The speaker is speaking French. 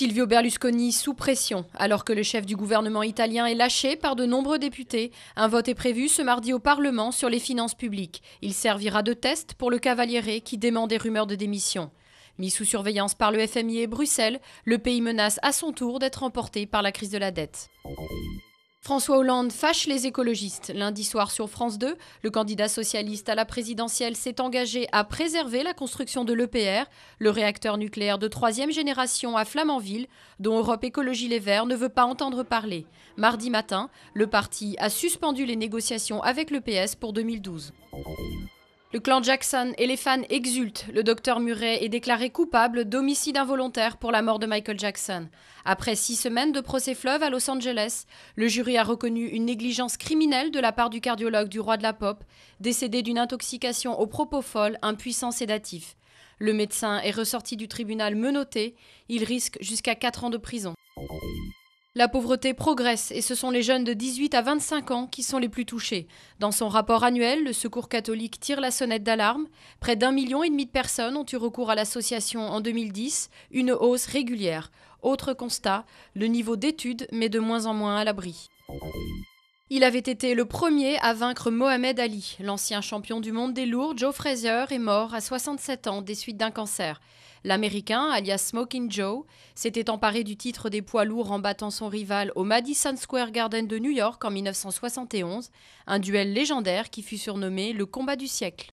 Silvio Berlusconi sous pression. Alors que le chef du gouvernement italien est lâché par de nombreux députés, un vote est prévu ce mardi au Parlement sur les finances publiques. Il servira de test pour le Cavaliere qui dément des rumeurs de démission. Mis sous surveillance par le FMI et Bruxelles, le pays menace à son tour d'être emporté par la crise de la dette. François Hollande fâche les écologistes. Lundi soir sur France 2, le candidat socialiste à la présidentielle s'est engagé à préserver la construction de l'EPR, le réacteur nucléaire de 3e génération à Flamanville, dont Europe Écologie Les Verts ne veut pas entendre parler. Mardi matin, le parti a suspendu les négociations avec le PS pour 2012. Le clan Jackson et les fans exultent. Le docteur Murray est déclaré coupable d'homicide involontaire pour la mort de Michael Jackson. Après 6 semaines de procès fleuve à Los Angeles, le jury a reconnu une négligence criminelle de la part du cardiologue du roi de la pop, décédé d'une intoxication au propofol, un puissant sédatif. Le médecin est ressorti du tribunal menotté. Il risque jusqu'à 4 ans de prison. La pauvreté progresse et ce sont les jeunes de 18 à 25 ans qui sont les plus touchés. Dans son rapport annuel, le Secours catholique tire la sonnette d'alarme. Près d'1,5 million de personnes ont eu recours à l'association en 2010, une hausse régulière. Autre constat, le niveau d'études met de moins en moins à l'abri. Il avait été le premier à vaincre Mohamed Ali. L'ancien champion du monde des lourds, Joe Frazier, est mort à 67 ans des suites d'un cancer. L'Américain, alias Smoking Joe, s'était emparé du titre des poids lourds en battant son rival au Madison Square Garden de New York en 1971, un duel légendaire qui fut surnommé le combat du siècle.